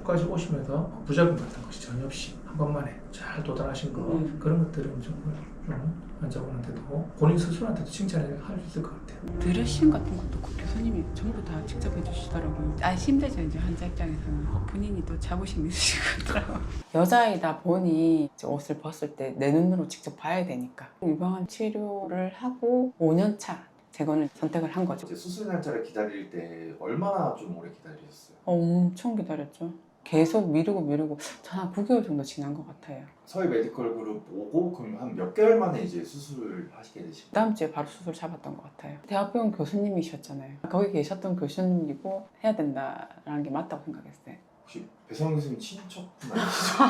끝까지 오시면서 부작용 같은 것이 전혀 없이 한 번만에 잘 도달하신 거 그런 것들은 정말 좀 환자분한테도 본인 스스로한테도 칭찬을 할 수 있을 것 같아요. 드레싱 같은 것도 그 교수님이 전부 다 직접 해주시더라고요. 심대죠 이제 환자 입장에서는 본인이 또 자부심 있으시더라고요. 여자이다 보니 이제 옷을 벗을 때 내 눈으로 직접 봐야 되니까 유방암 치료를 하고 5년차 재건을 선택을 한 거죠. 이제 수술 날짜를 기다릴 때 얼마나 좀 오래 기다리셨어요? 엄청 기다렸죠. 계속 미루고 한 9개월 정도 지난 것 같아요. 서희 메디컬 그룹 오고 그럼 한 몇 개월 만에 이제 수술을 하시게 되신 거예요? 다음 주에 바로 수술 잡았던 것 같아요. 대학병원 교수님이셨잖아요. 거기 계셨던 교수님이고 해야 된다라는 게 맞다고 생각했어요. 혹시 배성환 교수님 친척분 아니시죠?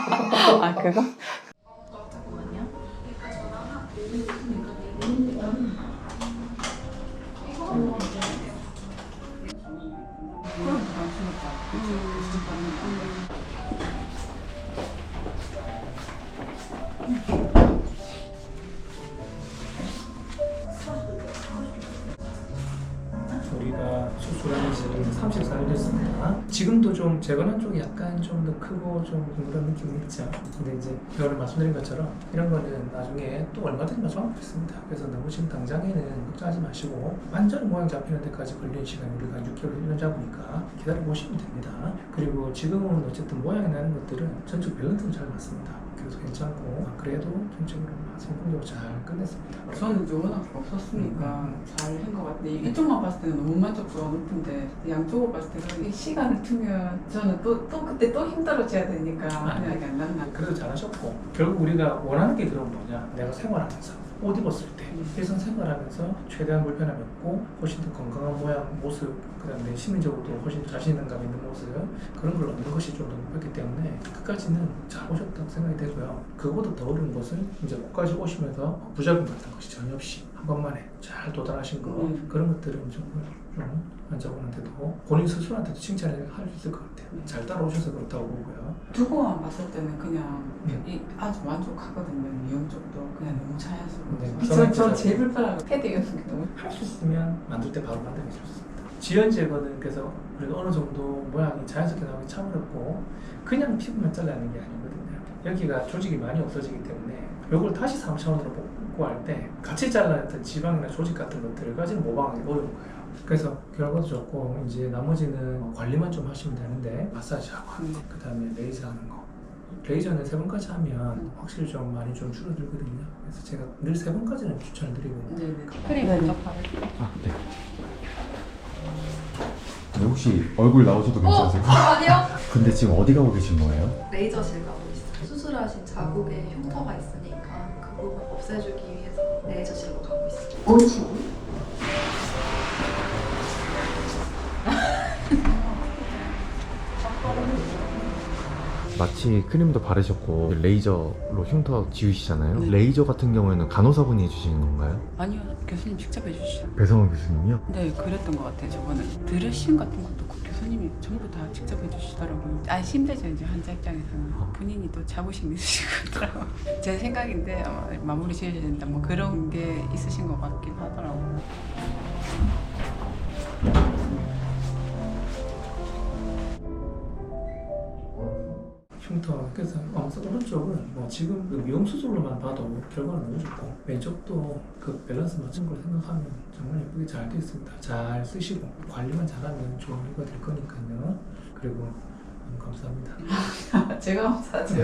아 그거? 잠깐만요. 우리가 수술한 지 34일 됐습니다. 지금도 좀 재건한 쪽이 약간 좀 더 크고 좀 그런 느낌이 있죠. 근데 이제 이거를 말씀드린 것처럼 이런 거는 나중에 또 얼마든지 마주하면 있습니다. 그래서 너무 지금 당장에는 걱정하지 마시고 완전히 모양 잡히는 데까지 걸리는 시간이 우리가 6개월, 1년 잡으니까 기다려보시면 됩니다. 그리고 지금은 어쨌든 모양이 나는 것들은 전체 밸런스는 잘 맞습니다. 그래서 괜찮고 그래도 전체적으로 성공적으로 잘 끝냈습니다. 저는 이제 워낙 없었으니까 잘 한 것 같은데 이쪽만 봤을 때는 너무 만족도가 높은데 양쪽을 봤을 때는 이 시간을 두면 저는 또 그때 또 힘들어져야 되니까 그냥 이게 안 났나. 그래도 잘하셨고 결국 우리가 원하는 게 들어온 뭐냐, 내가 생활하면서 옷 입었을 때 일상 생활하면서 최대한 불편함이 없고 훨씬 더 건강한 모양, 모습, 그 다음에 심리적으로도 훨씬 더 자신감 있는 모습, 그런 걸 얻는 것이 좀 더 높았기 때문에 끝까지는 잘 오셨다고 생각이 되고요. 그거보다 더 어려운 것은 이제 끝까지 오시면서 부작용 같은 것이 전혀 없이 한 번만에 잘 도달하신 거 그런 것들은 정말 좀 환자분한테도 본인 스스로한테도 칭찬을 할 수 있을 것 같아요. 잘 따라오셔서 그렇다고 보고요. 두고만 봤을 때는 그냥 아주 만족하거든요. 미용 쪽도 그냥 너무 자연스러워. 네. 저 제일 불편한 거 패드 이런 게 너무 할 수 있으면 만들 때 바로 만드는 게 좋습니다. 지연 제거는 그래서 그래도 어느 정도 모양이 자연스럽게 나오기 참 어렵고 그냥 피부만 잘라내는 게 아니거든요. 여기가 조직이 많이 없어지기 때문에 이걸 다시 3차원으로 뽑고 할 때 같이 잘라냈던 지방이나 조직 같은 것들까지는 모방하기 어려운 거예요. 그래서 결과도 좋고 이제 나머지는 관리만 좀 하시면 되는데 마사지하고 그 다음에 레이저 하는 거. 레이저는 3번까지 하면 확실히 좀 많이 좀 줄어들거든요. 그래서 제가 늘 3번까지는 추천을 드리고 네네. 크림 먼저 바를게요. 아, 네. 네, 혹시 얼굴 나오셔도 괜찮으세요? 아니요. 근데 지금 어디 가고 계신 거예요? 레이저실 가고 있어요. 수술하신 자국에 흉터가 있으니까 그 부분 없애주기 위해서 레이저실로 가고 있어요. 마취 크림도 바르셨고 레이저로 흉터 지우시잖아요. 네. 레이저 같은 경우에는 간호사분이 해주시는 건가요? 아니요, 교수님 직접 해주시죠. 배성원 교수님이요? 네, 그랬던 것 같아요. 저번에 드레싱 같은 것도 그 교수님이 전부 다 직접 해주시더라고요. 심대죠 이제 환자 입장에서는 본인이 또 자부심 있으시더라고요. 제 생각인데 아마 마무리 지어야 된다 뭐 그런 게 있으신 것 같긴 하더라고요. 흉터, 그래서 오른쪽은 뭐 지금 그 미용 수술로만 봐도 결과는 너무 좋고 왼쪽도 그 밸런스 맞춘 걸 생각하면 정말 예쁘게 잘 되어 있습니다. 잘 쓰시고 관리만 잘하면 좋은 결과 될 거니까요. 그리고 감사합니다. 제가 감사하죠.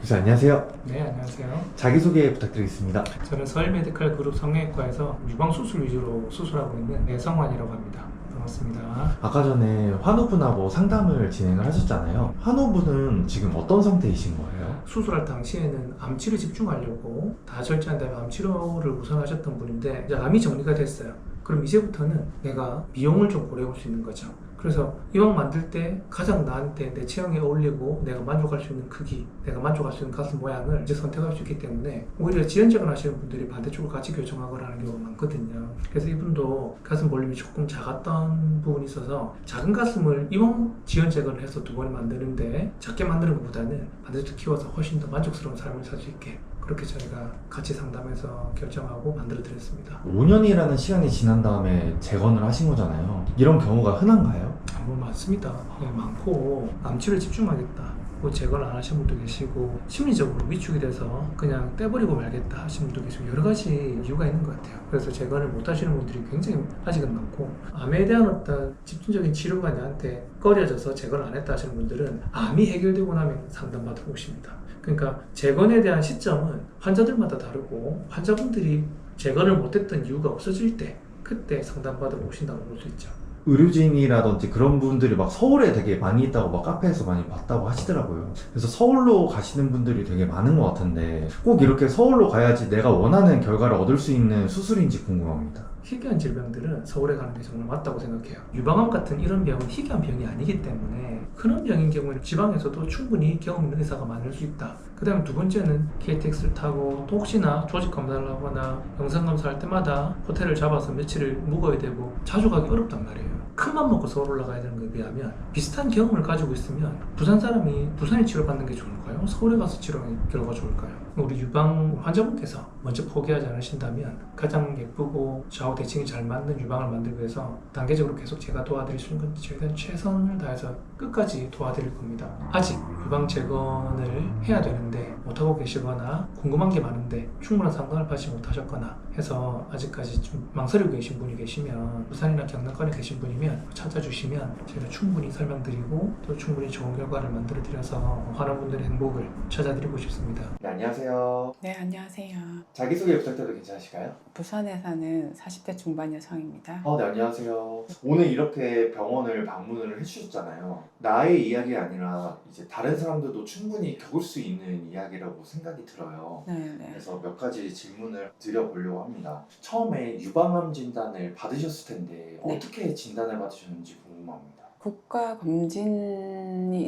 교수님 안녕하세요. 네, 안녕하세요. 자기소개 부탁드리겠습니다. 저는 서울메디컬 그룹 성형외과에서 유방 수술 위주로 수술하고 있는 내성환이라고 합니다. 반갑습니다. 아까 전에 환우분하고 상담을 진행을 하셨잖아요. 환우분은 지금 어떤 상태이신 거예요? 수술할 당시에는 암 치료 집중하려고 다 절제한 다음에 암 치료를 우선하셨던 분인데 이제 암이 정리가 됐어요. 그럼 이제부터는 내가 미용을 좀 고려해볼 수 있는 거죠. 그래서 이왕 만들 때 가장 나한테 내 체형에 어울리고 내가 만족할 수 있는 크기, 내가 만족할 수 있는 가슴 모양을 이제 선택할 수 있기 때문에 오히려 지연적을 하시는 분들이 반대쪽으로 같이 결정하거나 하는 경우가 많거든요. 그래서 이분도 가슴 볼륨이 조금 작았던 부분이 있어서 작은 가슴을 이왕 지연적을 해서 2번에 만드는데 작게 만드는 것보다는 반대쪽 키워서 훨씬 더 만족스러운 삶을 살 수 있게 그렇게 저희가 같이 상담해서 결정하고 만들어 드렸습니다. 5년이라는 시간이 지난 다음에 재건을 하신 거잖아요. 이런 경우가 흔한가요? 뭐 많습니다. 네, 많고 암치료에 집중하겠다. 뭐 제거를 안 하신 분도 계시고 심리적으로 위축이 돼서 그냥 떼버리고 말겠다 하신 분도 계시고 여러 가지 이유가 있는 것 같아요. 그래서 제거를 못 하시는 분들이 굉장히 아직은 많고 암에 대한 어떤 집중적인 치료가 나한테 꺼려져서 제거를 안 했다 하시는 분들은 암이 해결되고 나면 상담받으러 오십니다. 그러니까 재건에 대한 시점은 환자들마다 다르고 환자분들이 재건을 못했던 이유가 없어질 때 그때 상담받으러 오신다고 볼 수 있죠. 의료진이라든지 그런 분들이 막 서울에 되게 많이 있다고 막 카페에서 많이 봤다고 하시더라고요. 그래서 서울로 가시는 분들이 되게 많은 것 같은데 꼭 이렇게 서울로 가야지 내가 원하는 결과를 얻을 수 있는 수술인지 궁금합니다. 희귀한 질병들은 서울에 가는 게 정말 맞다고 생각해요. 유방암 같은 이런 병은 희귀한 병이 아니기 때문에 흔한 병인 경우에는 지방에서도 충분히 경험 있는 의사가 많을 수 있다. 그 다음에 두 번째는 KTX를 타고 또 혹시나 조직 검사를 하거나 영상 검사할 때마다 호텔을 잡아서 며칠을 묵어야 되고 자주 가기 어렵단 말이에요. 큰맘 먹고 서울 올라가야 되는 것에 비하면 비슷한 경험을 가지고 있으면 부산 사람이 부산에 치료받는 게 좋을까요? 서울에 가서 치료하는 결과가 좋을까요? 우리 유방 환자분께서 먼저 포기하지 않으신다면 가장 예쁘고 좌우 대칭이 잘 맞는 유방을 만들기 위해서 단계적으로 계속 제가 도와드릴 수 있는 건 최대한 최선을 다해서 끝까지 도와드릴 겁니다. 아직 유방 재건을 해야 되는데 못하고 계시거나 궁금한 게 많은데 충분한 상담을 받지 못하셨거나 해서 아직까지 좀 망설이고 계신 분이 계시면 부산이나 경남권에 계신 분이면 찾아주시면 저희가 충분히 설명드리고 또 충분히 좋은 결과를 만들어 드려서 환원분들의 행복을 찾아드리고 싶습니다. 네, 안녕하세요. 네, 안녕하세요. 자기소개 부탁드려도 괜찮으실까요? 부산에 사는 40대 중반 여성입니다. 네, 안녕하세요. 오늘 이렇게 병원을 방문을 해주셨잖아요. 나의 이야기가 아니라 이제 다른 사람들도 충분히 겪을 수 있는 이야기라고 생각이 들어요. 네네. 그래서 몇 가지 질문을 드려보려고 합니다. 처음에 유방암 진단을 받으셨을 텐데 네. 어떻게 진단을 받으셨는지 궁금합니다. 국가 검진이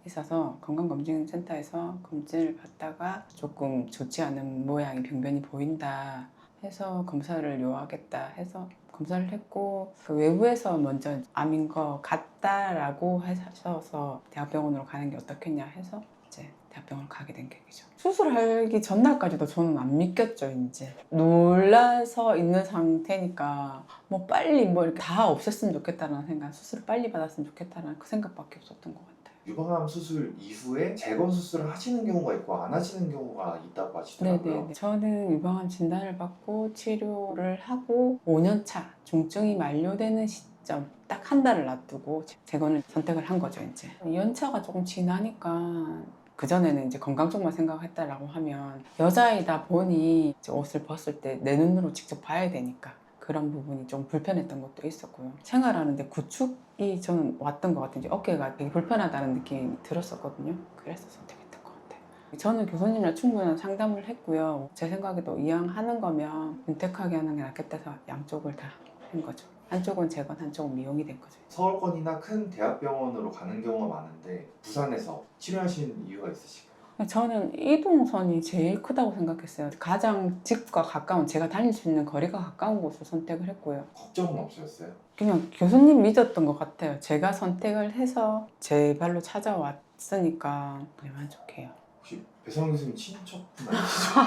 있어서 건강검진센터에서 검진을 받다가 조금 좋지 않은 모양의 병변이 보인다 해서 검사를 요하겠다 해서 검사를 했고 그 외부에서 먼저 암인 것 같다라고 하셔서 대학병원으로 가는 게 어떻겠냐 해서 이제 대학병원을 가게 된 계기죠. 수술하기 전날까지도 저는 안 믿겼죠. 이제 놀라서 있는 상태니까 뭐 빨리 뭐 이렇게 다 없앴으면 좋겠다는 생각, 수술을 빨리 받았으면 좋겠다는 그 생각밖에 없었던 것 같아요. 유방암 수술 이후에 재건 수술을 하시는 경우가 있고 안 하시는 경우가 있다고 하시더라고요. 네네. 저는 유방암 진단을 받고 치료를 하고 5년차 중증이 만료되는 시점 딱 한 달을 놔두고 재건을 선택을 한 거죠. 이제 연차가 조금 지나니까 그전에는 이제 건강 쪽만 생각했다라고 하면 여자이다 보니 이제 옷을 벗을 때 내 눈으로 직접 봐야 되니까 그런 부분이 좀 불편했던 것도 있었고요. 생활하는데 구축이 저는 왔던 것 같은지 어깨가 되게 불편하다는 느낌이 들었었거든요. 그래서 선택했던 것 같아요. 저는 교수님이랑 충분한 상담을 했고요. 제 생각에도 이왕 하는 거면 윤택하게 하는 게 낫겠다 해서 양쪽을 다 한 거죠. 한쪽은 재건, 한쪽은 미용이 된 거죠. 서울권이나 큰 대학병원으로 가는 경우가 많은데 부산에서 치료하시는 이유가 있으실까요? 저는 이동선이 제일 크다고 생각했어요. 가장 집과 가까운, 제가 다닐 수 있는 거리가 가까운 곳을 선택을 했고요. 걱정은 없으셨어요? 그냥 교수님 믿었던 것 같아요. 제가 선택을 해서 제 발로 찾아왔으니까 그냥 만족해요. 혹시 배성환 교수님 친척분 아니시죠?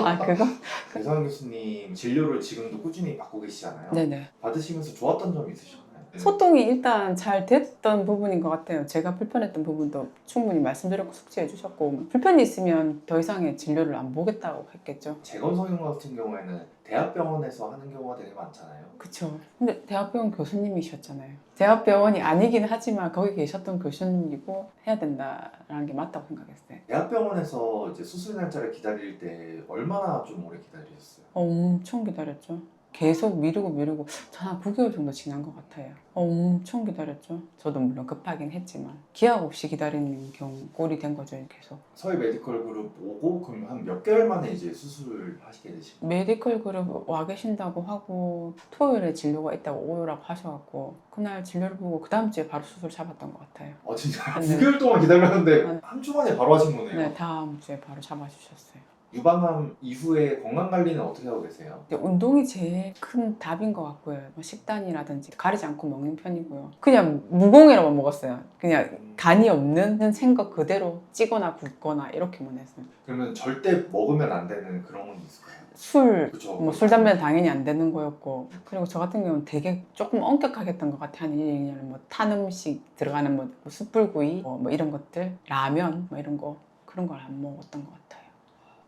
아, 그거? 배성환 교수님 진료를 지금도 꾸준히 받고 계시잖아요. 네네. 받으시면서 좋았던 점이 있으셨나요? 소통이 일단 잘 됐던 부분인 것 같아요. 제가 불편했던 부분도 충분히 말씀드렸고 숙지해 주셨고 불편이 있으면 더 이상의 진료를 안 보겠다고 했겠죠. 재건 성형 같은 경우에는 대학병원에서 하는 경우가 되게 많잖아요. 그쵸. 근데 대학병원 교수님이셨잖아요. 대학병원이 아니긴 하지만 거기 계셨던 교수님이고 해야 된다라는 게 맞다고 생각했어요. 대학병원에서 이제 수술 날짜를 기다릴 때 얼마나 좀 오래 기다리셨어요? 엄청 기다렸죠. 계속 미루고 한 9개월 정도 지난 것 같아요. 엄청 기다렸죠. 저도 물론 급하긴 했지만 기약 없이 기다리는 경우 꼴이 된 거죠. 계속. 서희 메디컬 그룹 오고 그럼 한 몇 개월 만에 이제 수술을 하시게 되신 거예요? 메디컬 그룹 와 계신다고 하고 토요일에 진료가 있다고 오라고 하셔갖고 그날 진료를 보고 그 다음 주에 바로 수술 잡았던 것 같아요. 진짜 네. 9개월 동안 기다렸는데 네. 한 주 만에 바로 하신 거네요. 네, 다음 주에 바로 잡아주셨어요. 유방암 이후에 건강 관리는 어떻게 하고 계세요? 근데 운동이 제일 큰 답인 것 같고요. 뭐 식단이라든지 가리지 않고 먹는 편이고요. 그냥 무공해로만 먹었어요. 그냥 간이 없는 생거 그대로 찌거나 굽거나 이렇게만 했어요. 그러면 절대 먹으면 안 되는 그런 건 있을까요? 술, 그쵸. 뭐 술, 담배는 당연히 안 되는 거였고, 그리고 저 같은 경우는 되게 조금 엄격하게 했던 것 같아요. 한 1, 2년 뭐 탄 음식 들어가는 뭐 숯불구이, 뭐 이런 것들, 라면, 뭐 이런 거, 그런 걸 안 먹었던 것 같아요.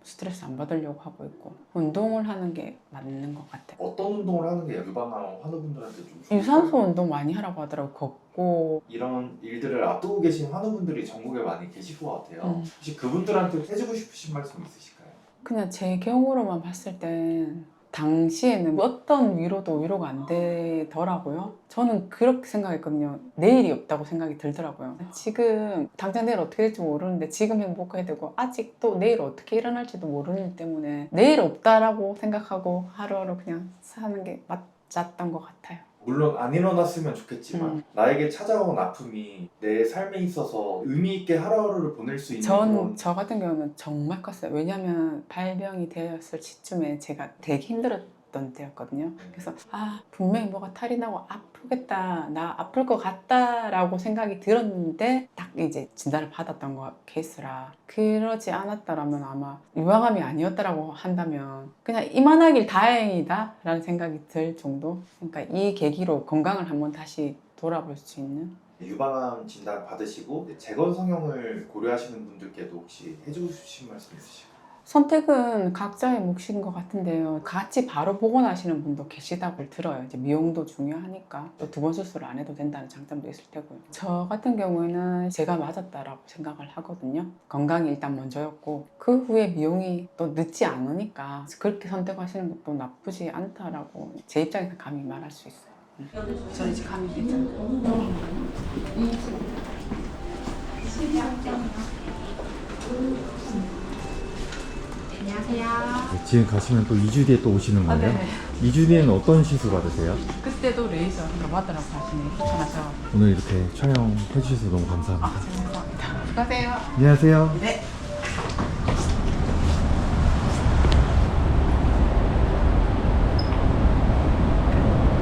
스트레스 안 받으려고 하고 있고, 운동을 하는 게 맞는 것 같아요. 어떤 운동을 하는 게 유방암 환우분들한테 좀 좋을까요? 유산소 운동 많이 하라고 하더라고요. 걷고. 이런 일들을 앞두고 계신 환우분들이 전국에 많이 계실 것 같아요. 혹시 그분들한테 해주고 싶으신 말씀 있으실까요? 그냥 제 경우로만 봤을 땐 당시에는 어떤 위로도 위로가 안 되더라고요. 저는 그렇게 생각했거든요. 내일이 없다고 생각이 들더라고요. 지금 당장 내일 어떻게 될지 모르는데 지금 행복해야 되고 아직도 내일 어떻게 일어날지도 모르기 때문에 내일 없다라고 생각하고 하루하루 그냥 사는 게 맞았던 것 같아요. 물론 안 일어났으면 좋겠지만 나에게 찾아온 아픔이 내 삶에 있어서 의미 있게 하루하루를 보낼 수 있는 그런 저 같은 경우는 정말 컸어요. 왜냐하면 발병이 되었을 시점에 제가 되게 힘들었던 때였거든요. 그래서 분명히 뭐가 탈이 나고 아프겠다, 나 아플 것 같다라고 생각이 들었는데 딱 이제 진단을 받았던 거 케이스라 그러지 않았다라면 아마 유방암이 아니었다라고 한다면 그냥 이만하길 다행이다 라는 생각이 들 정도. 그러니까 이 계기로 건강을 한번 다시 돌아볼 수 있는. 유방암 진단 받으시고 재건 성형을 고려하시는 분들께도 혹시 해주고 싶으신 말씀 있으실까요? 선택은 각자의 몫인 것 같은데요. 같이 바로 복원하시는 분도 계시다고 들어요. 이제 미용도 중요하니까 또 2번 수술을 안 해도 된다는 장점도 있을 테고요. 저 같은 경우에는 제가 맞았다라고 생각을 하거든요. 건강이 일단 먼저였고 그 후에 미용이 또 늦지 않으니까 그렇게 선택하시는 것도 나쁘지 않다라고 제 입장에서 감히 말할 수 있어요. 저는 이제 감이 됐잖아요. 네, 지금 가시면 또 2주 뒤에 또 오시는 거예요? 네. 2주 뒤에는 어떤 시술 받으세요? 그때도 레이저 받으라고 하시네. 추천하셔. 오늘 이렇게 촬영해 주셔서 너무 감사합니다. 감사합니다. 수고하세요. 안녕하세요. 네.